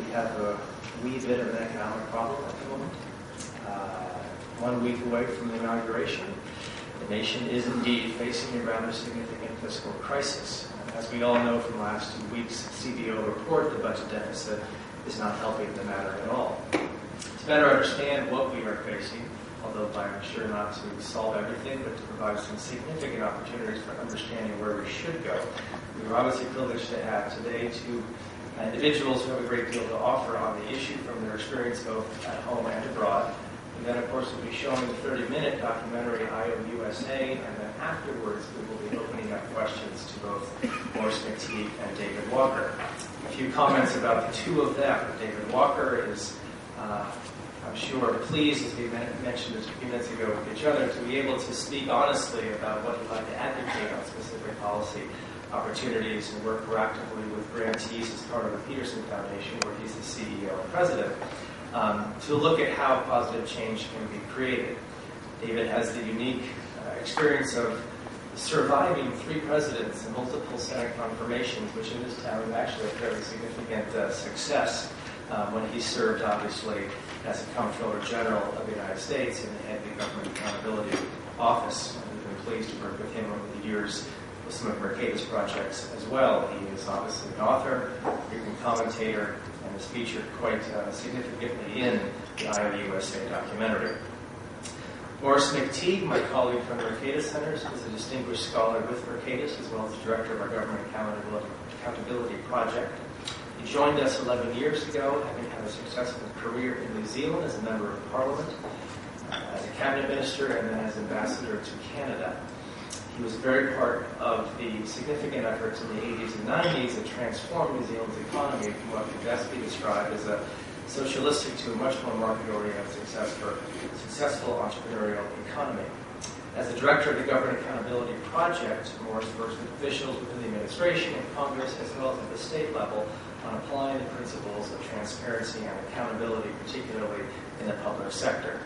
we have a wee bit of an economic problem at the moment. 1 week away from the inauguration, the nation is indeed facing a rather significant fiscal crisis. As we all know from the last 2 weeks' CBO report, the budget deficit is not helping the matter at all. To better understand what we are facing, although I'm sure not to solve everything, but to provide some significant opportunities for understanding where we should go, we are obviously privileged to have today two individuals who have a great deal to offer on the issue from their experience both at home and abroad. And then, of course, we'll be showing the 30-minute documentary I.O.U.S.A, and then afterwards we will be opening up questions to both Maurice McTigue and David Walker. A few comments about the two of them. David Walker is, I'm sure, pleased, as we mentioned a few minutes ago with each other, to be able to speak honestly about what he'd like to advocate on specific policy opportunities and work proactively with grantees as part of the Peterson Foundation, where he's the CEO and president, to look at how positive change can be created. David has the unique experience of surviving 3 presidents and multiple Senate confirmations, which in this town is actually a fairly significant success when he served, obviously, as a Comptroller General of the United States in the head of the Government Accountability Office. And we've been pleased to work with him over the years with some of Mercatus projects as well. He is obviously an author, frequent commentator, and is featured quite significantly in the I.O.U.S.A documentary. Maurice McTigue, my colleague from the Mercatus Center, is a distinguished scholar with Mercatus, as well as director of our Government Accountability Project. He joined us 11 years ago, having had a successful career in New Zealand as a member of Parliament, as a cabinet minister, and then as ambassador to Canada. He was very part of the significant efforts in the 80s and 90s that transformed New Zealand's economy from what could best be described as a socialistic to a much more market-oriented successful entrepreneurial economy. As the director of the Government Accountability Project, Maurice works with officials within the administration and Congress, as well as at the state level, on applying the principles of transparency and accountability, particularly in the public sector.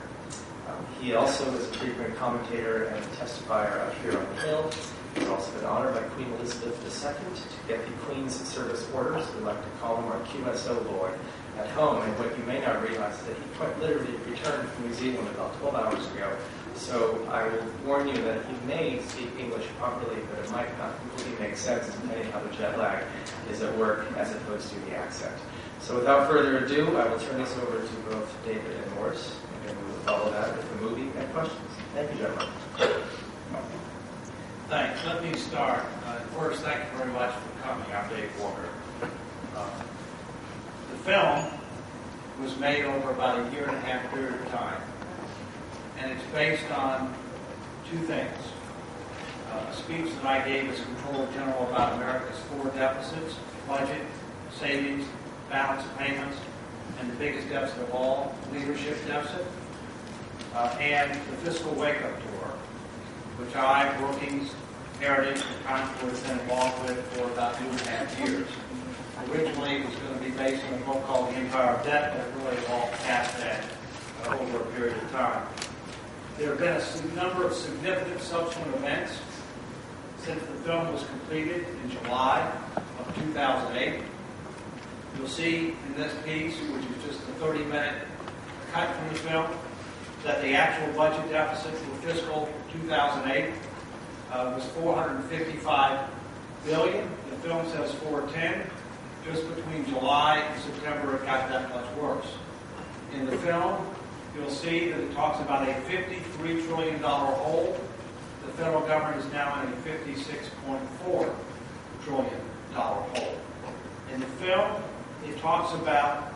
He also is a frequent commentator and testifier up here on the Hill. He's also been honored by Queen Elizabeth II to get the Queen's Service Orders. We like to call him our QSO boy at home. And what you may not realize is that he quite literally returned from New Zealand about 12 hours ago. So I will warn you that he may speak English properly, but it might not completely make sense depending how the jet lag is at work as opposed to the accent. So without further ado, I will turn this over to both David and Maurice, and then we will follow that with the movie and questions. Thank you, gentlemen. Thanks. Let me start. First, thank you very much for coming. I'm Dave Walker. The film was made over about a year and a half period of time, and it's based on 2 things. A speech that I gave as Comptroller General about America's 4 deficits: budget, savings, balance of payments, and the biggest deficit of all, leadership deficit, and the fiscal wake-up tour, which I, Brookings, Heritage, and Comptroller has been involved with for about 2.5 years. Originally, it was going to be based on a book called The Empire of Debt, but it really evolved past that over a period of time. There have been a number of significant subsequent events since the film was completed in July of 2008. You'll see in this piece, which is just a 30-minute cut from the film, that the actual budget deficit for fiscal 2008 was $455 billion. The film says $410. Just between July and September, it got that much worse. In the film, you'll see that it talks about a $53 trillion hole. The federal government is now in a $56.4 trillion hole. In the film, it talks about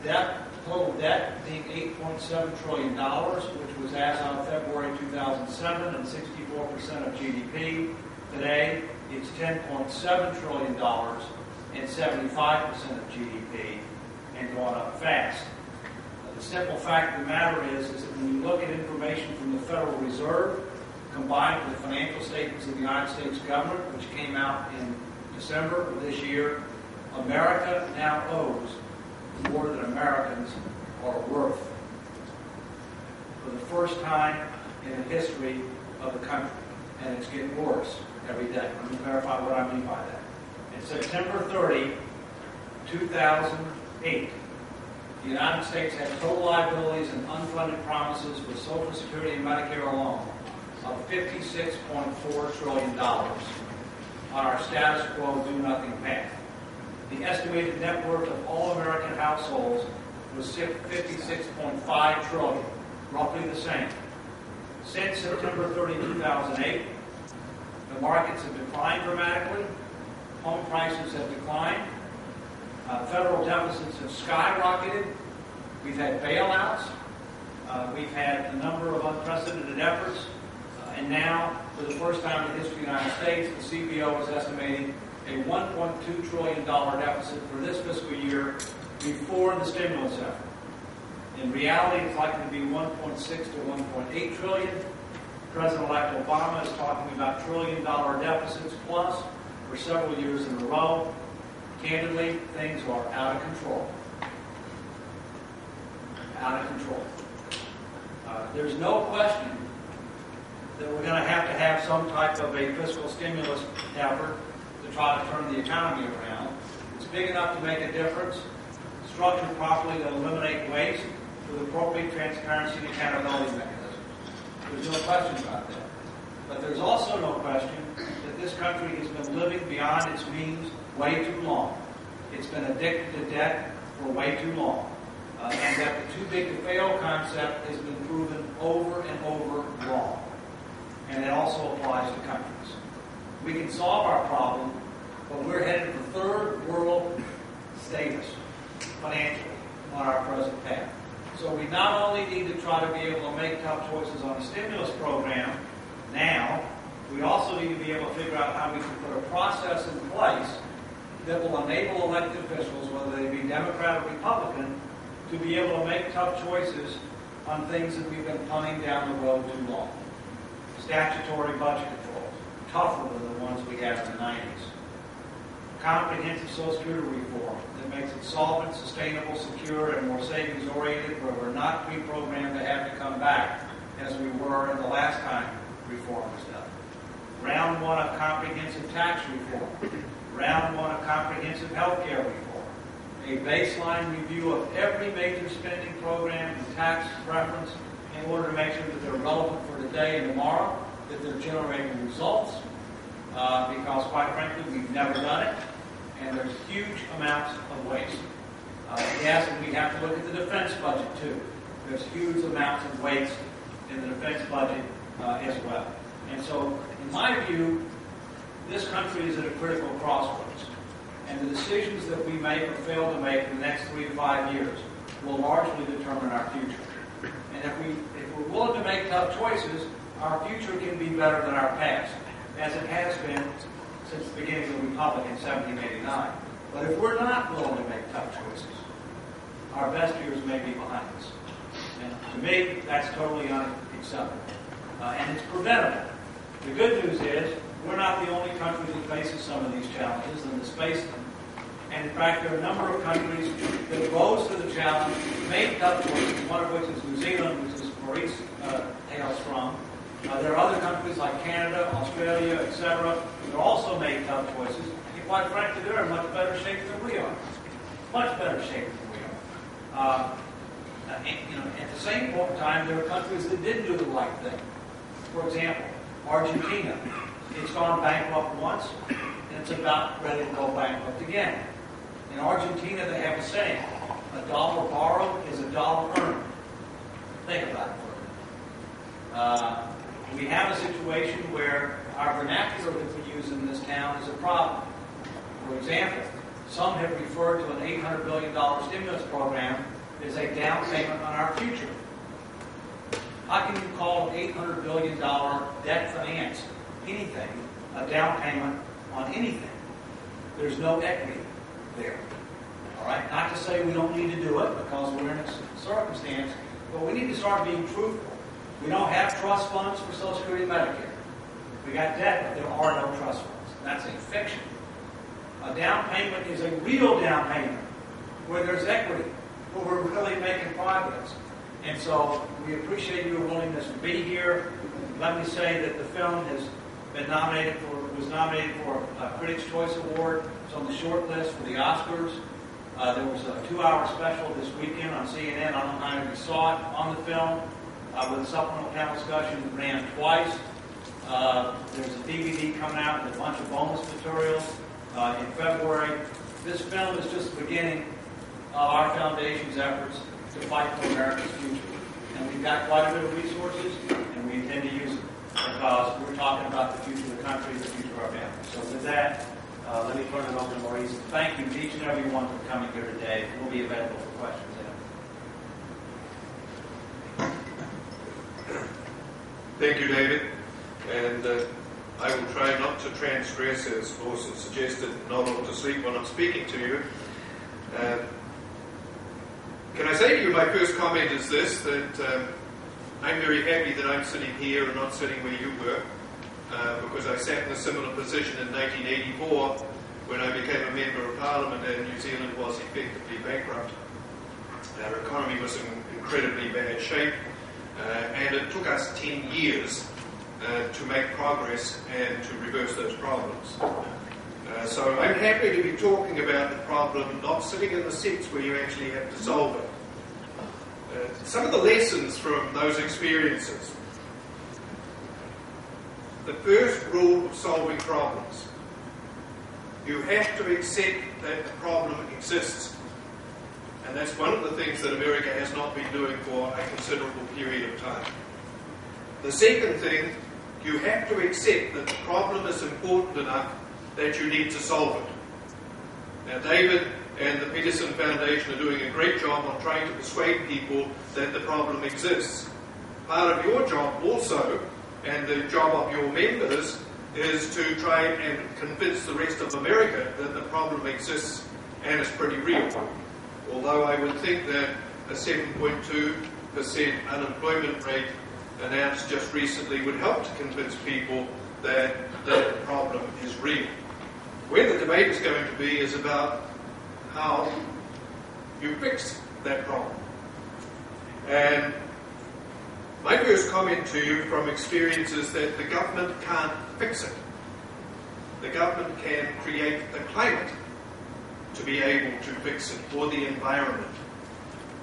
debt, total debt being $8.7 trillion, which was as of February 2007 and 64% of GDP. Today, it's $10.7 trillion and 75% of GDP, and going up fast. The simple fact of the matter is that when you look at information from the Federal Reserve, combined with the financial statements of the United States government, which came out in December of this year, America now owes more than Americans are worth. For the first time in the history of the country. And it's getting worse every day. Let me clarify what I mean by that. In September 30, 2008, 8. The United States has total liabilities and unfunded promises with Social Security and Medicare alone of $56.4 trillion on our status quo do-nothing path. The estimated net worth of all American households was $56.5 trillion, roughly the same. Since September 30, 2008, the markets have declined dramatically. Home prices have declined. Federal deficits have skyrocketed. We've had bailouts. We've had a number of unprecedented efforts. And now, for the first time in the history of the United States, the CBO is estimating a $1.2 trillion deficit for this fiscal year before the stimulus effort. In reality, it's likely to be 1.6 to 1.8 trillion. President-elect Obama is talking about trillion-dollar deficits plus for several years in a row. Candidly, things are out of control. Out of control. There's no question that we're going to have some type of a fiscal stimulus effort to try to turn the economy around. It's big enough to make a difference, structured properly to eliminate waste, with appropriate transparency and accountability mechanisms. There's no question about that. But there's also no question that this country has been living beyond its means way too long. It's been addicted to debt for way too long. And that the too big to fail concept has been proven over and over wrong. And it also applies to countries. We can solve our problem, but we're headed for third world status financially on our present path. So we not only need to try to be able to make tough choices on the stimulus program now, we also need to be able to figure out how we can put a process in place that will enable elected officials, whether they be Democrat or Republican, to be able to make tough choices on things that we've been punting down the road too long. Statutory budget controls, tougher than the ones we had in the 90s. Comprehensive Social Security reform that makes it solvent, sustainable, secure, and more savings-oriented, where we're not pre-programmed to have to come back as we were in the last time reform was done. Round 1 of comprehensive tax reform. Round 1 of comprehensive health care reform. A baseline review of every major spending program and tax preference in order to make sure that they're relevant for today and tomorrow, that they're generating results, because quite frankly, we've never done it, and there's huge amounts of waste. Yes, and we have to look at the defense budget too. There's huge amounts of waste in the defense budget as well. And so, in my view, this country is at a critical crossroads. And the decisions that we make or fail to make in the next 3 to 5 years will largely determine our future. And if we're willing to make tough choices, our future can be better than our past, as it has been since the beginning of the Republic in 1789. But if we're not willing to make tough choices, our best years may be behind us. And to me, that's totally unacceptable. And it's preventable. The good news is, we're not the only country that faces some of these challenges and has faced them. And in fact, there are a number of countries that rose to the challenge, made tough choices, one of which is New Zealand, which is Maurice hails from. There are other countries like Canada, Australia, etc. that also made tough choices. And quite frankly, they're in much better shape than we are. Much better shape than we are. At the same point in time, there are countries that didn't do the right thing. For example, Argentina. It's gone bankrupt once, and it's about ready to go bankrupt again. In Argentina, they have a saying, $1 borrowed is $1 earned. Think about it for a minute. We have a situation where our vernacular that we use in this town is a problem. For example, some have referred to an $800 billion stimulus program as a down payment on our future. How can you call an $800 billion debt finance anything a down payment on anything? There's no equity there. All right? Not to say we don't need to do it because we're in a circumstance, but we need to start being truthful. We don't have trust funds for Social Security and Medicare. We got debt, but there are no trust funds. That's a fiction. A down payment is a real down payment where there's equity, where we're really making progress. And so we appreciate your willingness to be here. Let me say that the film was nominated for a Critics' Choice Award. It's on the short list for the Oscars. There was a 2-hour special this weekend on CNN. I don't know how you saw it on the film with a supplemental panel discussion that ran twice. There's a DVD coming out with a bunch of bonus materials in February. This film is just the beginning of our foundation's efforts to fight for America's future. And we've got quite a bit of resources, and we intend to use them because we're talking about the future of the country, the future of our families. So with that, let me turn it over to Maurice. Thank you to each and every one for coming here today. We'll be available for questions. Thank you, David. And I will try not to transgress, as Lawson suggested, not look to sleep when I'm speaking to you. Can I say to you, my first comment is this, that I'm very happy that I'm sitting here and not sitting where you were, because I sat in a similar position in 1984 when I became a Member of Parliament and New Zealand was effectively bankrupt. Our economy was in incredibly bad shape, and it took us 10 years to make progress and to reverse those problems. So I'm happy to be talking about the problem, not sitting in the seats where you actually have to solve it. Some of the lessons from those experiences. The first rule of solving problems. You have to accept that the problem exists. And that's one of the things that America has not been doing for a considerable period of time. The second thing, you have to accept that the problem is important enough that you need to solve it. Now, David and the Peterson Foundation are doing a great job on trying to persuade people that the problem exists. Part of your job also, and the job of your members, is to try and convince the rest of America that the problem exists and is pretty real. Although I would think that a 7.2% unemployment rate announced just recently would help to convince people that the problem is real. Where the debate is going to be is about how you fix that problem. And my first comment to you from experience is that the government can't fix it. The government can create the climate to be able to fix it, or the environment.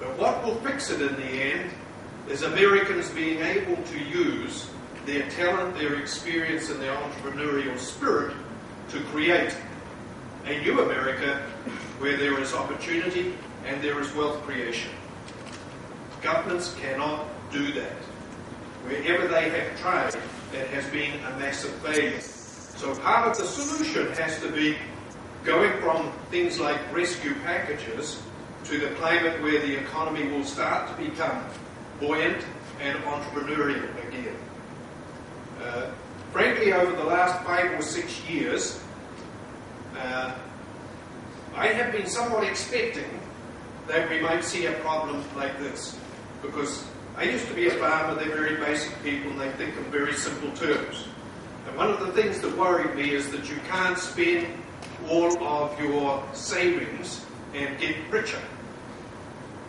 But what will fix it in the end is Americans being able to use their talent, their experience, and their entrepreneurial spirit to create a new America where there is opportunity and there is wealth creation. Governments cannot do that. Wherever they have tried, that has been a massive failure. So part of the solution has to be going from things like rescue packages to the climate where the economy will start to become buoyant and entrepreneurial again. Frankly, over the last 5 or 6 years, I have been somewhat expecting that we might see a problem like this, because I used to be a farmer. They're very basic people and they think in very simple terms. And one of the things that worried me is that you can't spend all of your savings and get richer.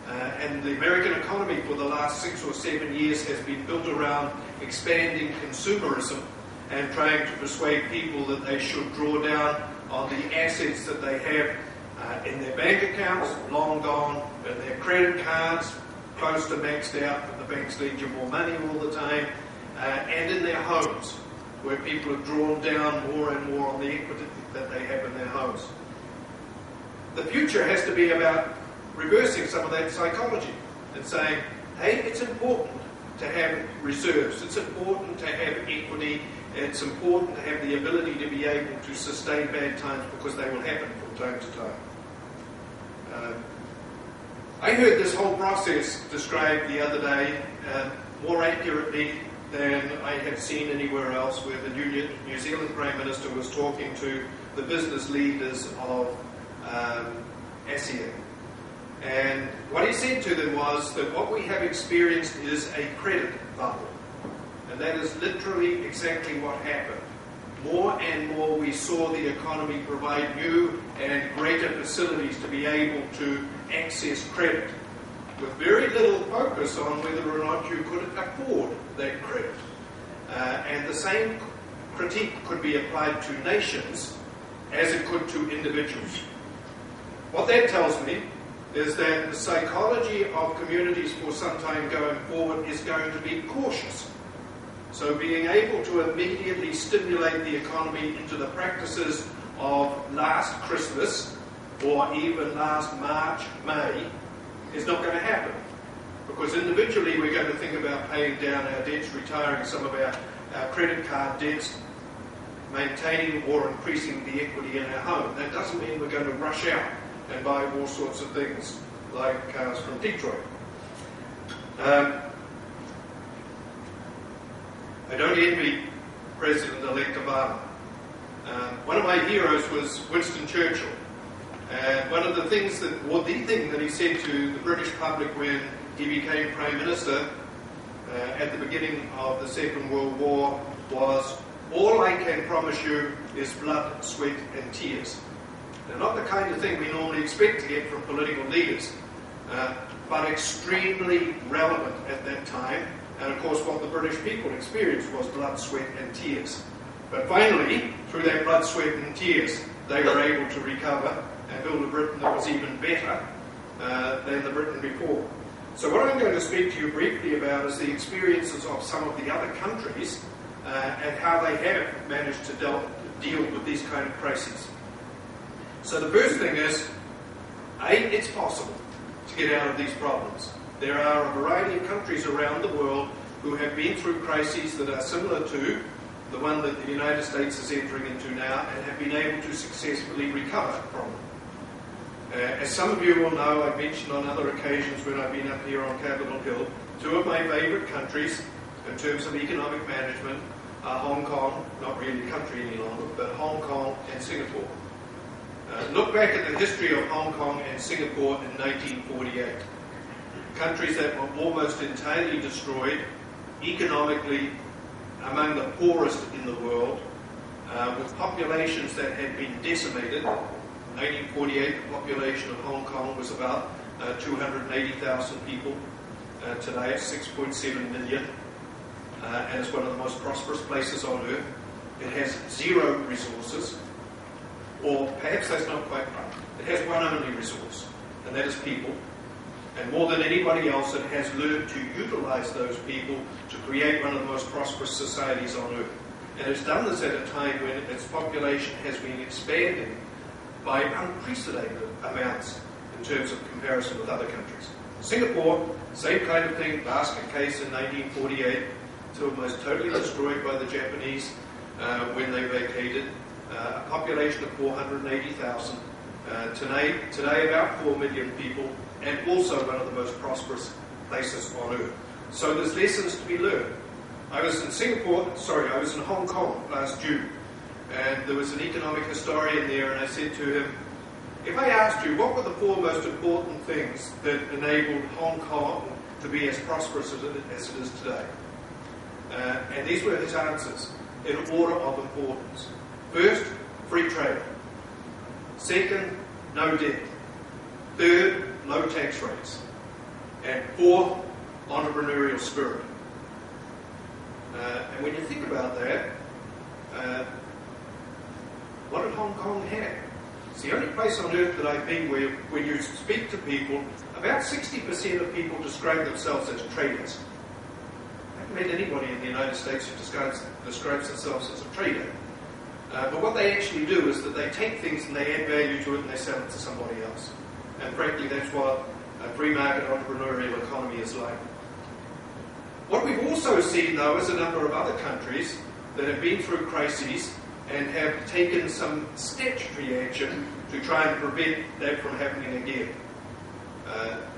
And the American economy for the last 6 or 7 years has been built around expanding consumerism and trying to persuade people that they should draw down on the assets that they have in their bank accounts, long gone, and their credit cards, close to maxed out, but the banks need you more money all the time, and in their homes, where people have drawn down more and more on the equity that they have in their homes. The future has to be about reversing some of that psychology and saying, hey, it's important to have reserves, it's important to have equity, it's important to have the ability to be able to sustain bad times, because they will happen from time to time. I heard this whole process described the other day more accurately than I had seen anywhere else, where the New Zealand Prime Minister was talking to the business leaders of ASEAN. And what he said to them was that what we have experienced is a credit bubble. And that is literally exactly what happened. More and more we saw the economy provide new and greater facilities to be able to access credit, with very little focus on whether or not you could afford that credit. And the same critique could be applied to nations as it could to individuals. What that tells me is that the psychology of communities for some time going forward is going to be cautious. So being able to immediately stimulate the economy into the practices of last Christmas or even last March, May, is not going to happen. Because individually we're going to think about paying down our debts, retiring some of our credit card debts, maintaining or increasing the equity in our home. That doesn't mean we're going to rush out and buy all sorts of things like cars from Detroit. I don't envy President-elect Obama. One of my heroes was Winston Churchill. And one of the things that, or the thing that he said to the British public when he became Prime Minister at the beginning of the Second World War was, "All I can promise you is blood, sweat and tears." Now, not the kind of thing we normally expect to get from political leaders, but extremely relevant at that time. And of course what the British people experienced was blood, sweat and tears. But finally, through that blood, sweat and tears, they were able to recover and build a Britain that was even better than the Britain before. So what I'm going to speak to you briefly about is the experiences of some of the other countries and how they have managed to deal with these kind of crises. So the first thing is, it's possible to get out of these problems. There are a variety of countries around the world who have been through crises that are similar to the one that the United States is entering into now and have been able to successfully recover from them. As some of you will know, I've mentioned on other occasions when I've been up here on Capitol Hill, two of my favourite countries in terms of economic management are Hong Kong, not really a country any longer, but Hong Kong and Singapore. Look back at the history of Hong Kong and Singapore in 1948. Countries that were almost entirely destroyed, economically among the poorest in the world, with populations that had been decimated. In 1948, the population of Hong Kong was about 280,000 people. Today it's 6.7 million, and it's one of the most prosperous places on earth. It has zero resources, or perhaps that's not quite right. It has one only resource, and that is people. And more than anybody else, it has learned to utilize those people to create one of the most prosperous societies on earth. And it's done this at a time when its population has been expanding by unprecedented amounts in terms of comparison with other countries. Singapore, same kind of thing, basket case in 1948, so almost totally destroyed by the Japanese when they vacated. A population of 480,000. Today about 4 million people, and also one of the most prosperous places on earth. So there's lessons to be learned. I was in Hong Kong last June, and there was an economic historian there, and I said to him, if I asked you what were the four most important things that enabled Hong Kong to be as prosperous as it is today? And these were his answers, in order of importance. First, free trade. Second, no debt. Third, low tax rates. And fourth, entrepreneurial spirit. And when you think about that, what did Hong Kong have? It's the only place on earth that I've been where when you speak to people, about 60% of people describe themselves as traders. I haven't met anybody in the United States who describes themselves as a trader. But what they actually do is that they take things and they add value to it and they sell it to somebody else. And frankly, that's what a free market entrepreneurial economy is like. What we've also seen, though, is a number of other countries that have been through crises and have taken some statutory action to try and prevent that from happening again.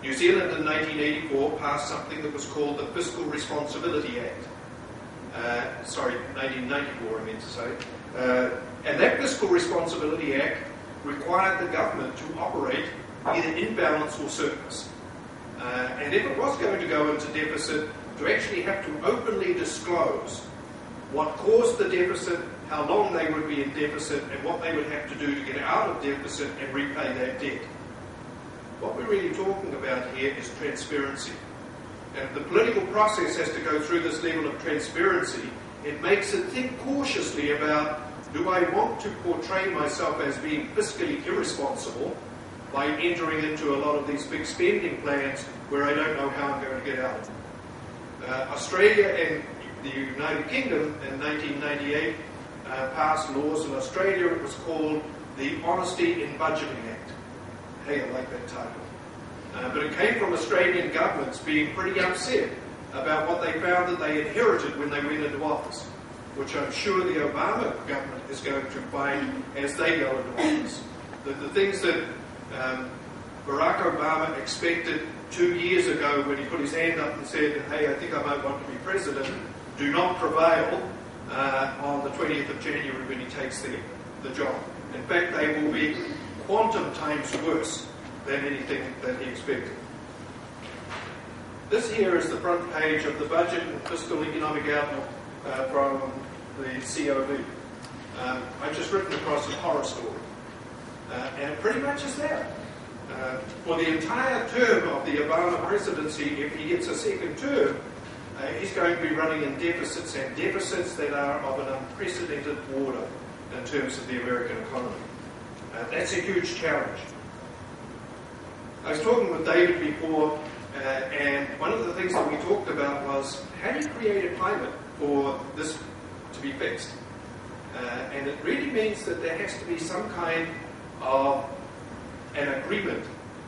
New Zealand in 1984 passed something that was called the Fiscal Responsibility Act. 1994 I meant to say. And that Fiscal Responsibility Act required the government to operate either in balance or surplus. And if it was going to go into deficit, to actually have to openly disclose what caused the deficit, how long they would be in deficit, and what they would have to do to get out of deficit and repay that debt. What we're really talking about here is transparency. And if the political process has to go through this level of transparency, it makes it think cautiously about, do I want to portray myself as being fiscally irresponsible, by entering into a lot of these big spending plans where I don't know how I'm going to get out of them. Australia and the United Kingdom in 1998 passed laws. In Australia it was called the Honesty in Budgeting Act. Hey, I like that title. But it came from Australian governments being pretty upset about what they found that they inherited when they went into office, which I'm sure the Obama government is going to find as they go into office. The things that Barack Obama expected 2 years ago when he put his hand up and said, hey, I think I might want to be president, do not prevail on the 20th of January when he takes the job. In fact, they will be quantum times worse than anything that he expected. This here is the front page of the Budget and Fiscal Economic Outlook from the COV. I've just written across a horror story. And it pretty much is that. For the entire term of the Obama presidency, if he gets a second term, he's going to be running in deficits, and deficits that are of an unprecedented order in terms of the American economy. That's a huge challenge. I was talking with David before, and one of the things that we talked about was how do you create a climate for this to be fixed? And it really means that there has to be some kind of an agreement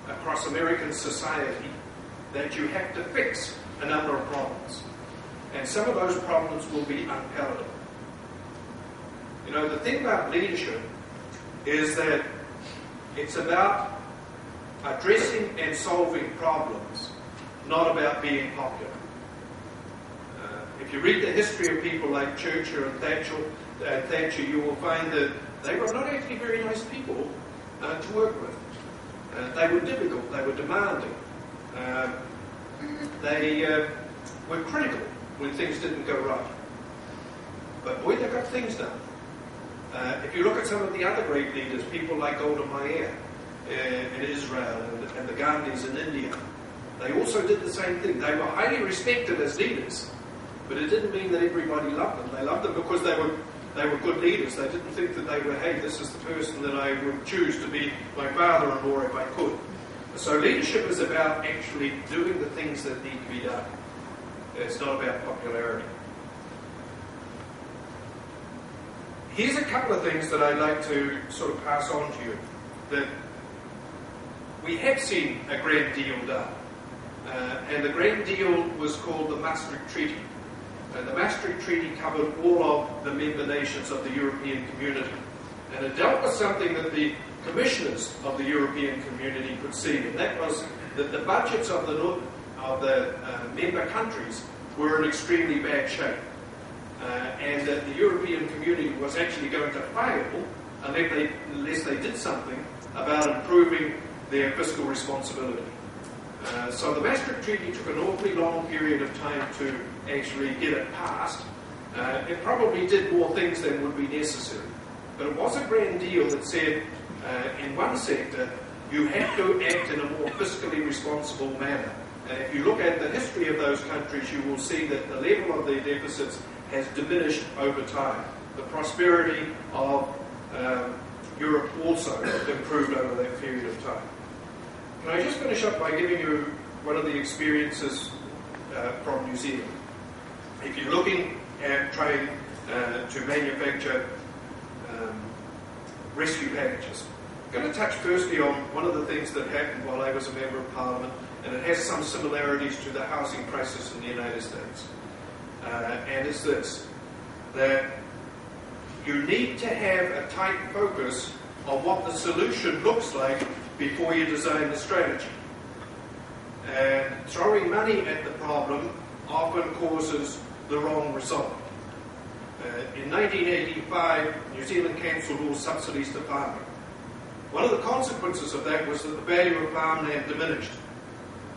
across American society that you have to fix a number of problems. And some of those problems will be unpalatable. You know, the thing about leadership is that it's about addressing and solving problems, not about being popular. If you read the history of people like Churchill and Thatcher, you will find that they were not actually very nice people to work with. They were difficult, they were demanding. They were critical when things didn't go right. But boy, they got things done. If you look at some of the other great leaders, people like Golda Meir in Israel and the Gandhis in India, they also did the same thing. They were highly respected as leaders, but it didn't mean that everybody loved them. They loved them because they were good leaders. They didn't think that they were, hey, this is the person that I would choose to be my father-in-law if I could. So leadership is about actually doing the things that need to be done. It's not about popularity. Here's a couple of things that I'd like to sort of pass on to you. That we have seen a grand deal done. And the grand deal was called the Maastricht Treaty. And the Maastricht Treaty covered all of the member nations of the European Community. And it dealt with something that the commissioners of the European Community could see, and that was that the budgets of the member countries were in extremely bad shape. And that the European Community was actually going to fail unless they did something about improving their fiscal responsibility. So the Maastricht Treaty took an awfully long period of time to actually get it passed. It probably did more things than would be necessary. But it was a grand deal that said, in one sector, you have to act in a more fiscally responsible manner. And if you look at the history of those countries, you will see that the level of their deficits has diminished over time. The prosperity of Europe also improved over that period of time. Can I just finish up by giving you one of the experiences from New Zealand? If you're looking at trying to manufacture rescue packages, I'm going to touch firstly on one of the things that happened while I was a Member of Parliament, and it has some similarities to the housing crisis in the United States. And it's this, that you need to have a tight focus on what the solution looks like before you design the strategy. And throwing money at the problem often causes the wrong result. In 1985, New Zealand cancelled all subsidies to farming. One of the consequences of that was that the value of farmland diminished.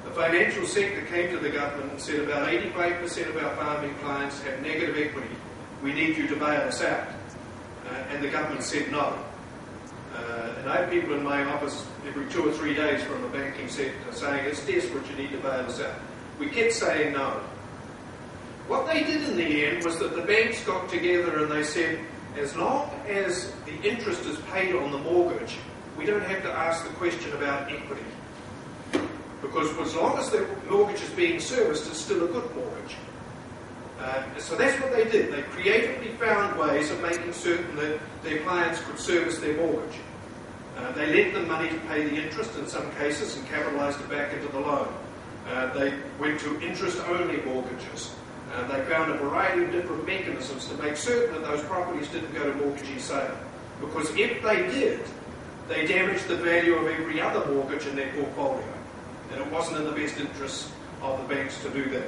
The financial sector came to the government and said about 85% of our farming clients have negative equity. We need you to bail us out. And the government said no. And I have people in my office every 2 or 3 days from the banking sector saying it's desperate, you need to bail us out. We kept saying no. What they did in the end was that the banks got together and they said, as long as the interest is paid on the mortgage, we don't have to ask the question about equity. Because for as long as the mortgage is being serviced, it's still a good mortgage. So that's what they did. They creatively found ways of making certain that their clients could service their mortgage. They lent them money to pay the interest in some cases and capitalised it back into the loan. They went to interest-only mortgages. They found a variety of different mechanisms to make certain that those properties didn't go to mortgagee sale. Because if they did, they damaged the value of every other mortgage in their portfolio. And it wasn't in the best interests of the banks to do that.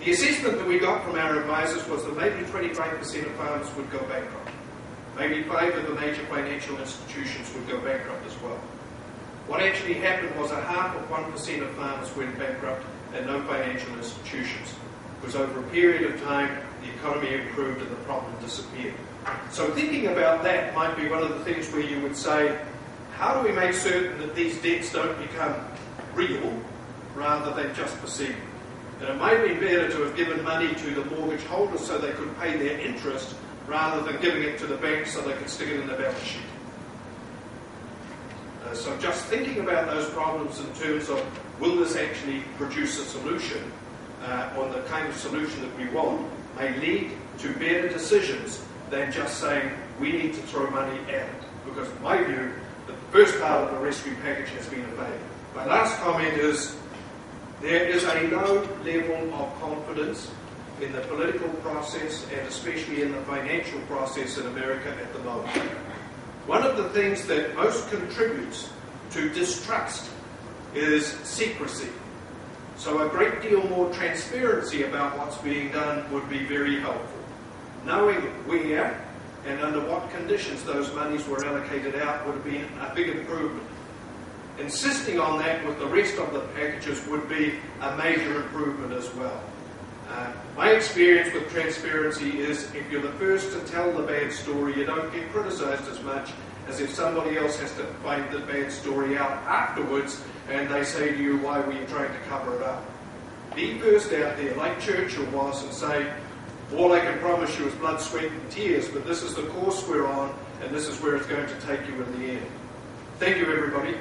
The assessment that we got from our advisors was that maybe 25% of farmers would go bankrupt. Maybe 5 of the major financial institutions would go bankrupt as well. What actually happened was 0.5% of farmers went bankrupt and no financial institutions. Because over a period of time, the economy improved and the problem disappeared. So thinking about that might be one of the things where you would say, how do we make certain that these debts don't become real rather than just perceived? And it might be better to have given money to the mortgage holders so they could pay their interest rather than giving it to the bank so they could stick it in the balance sheet. So just thinking about those problems in terms of will this actually produce a solution or the kind of solution that we want may lead to better decisions than just saying we need to throw money at it. Because in my view, the first part of the rescue package has been a failure. My last comment is there is a low level of confidence in the political process and especially in the financial process in America at the moment. One of the things that most contributes to distrust is secrecy. So a great deal more transparency about what's being done would be very helpful. Knowing where and under what conditions those monies were allocated out would have been a big improvement. Insisting on that with the rest of the packages would be a major improvement as well. My experience with transparency is if you're the first to tell the bad story, you don't get criticised as much as if somebody else has to find the bad story out afterwards and they say to you, why were you trying to cover it up? Be first out there, like Churchill was, and say, all I can promise you is blood, sweat and tears, but this is the course we're on and this is where it's going to take you in the end. Thank you, everybody.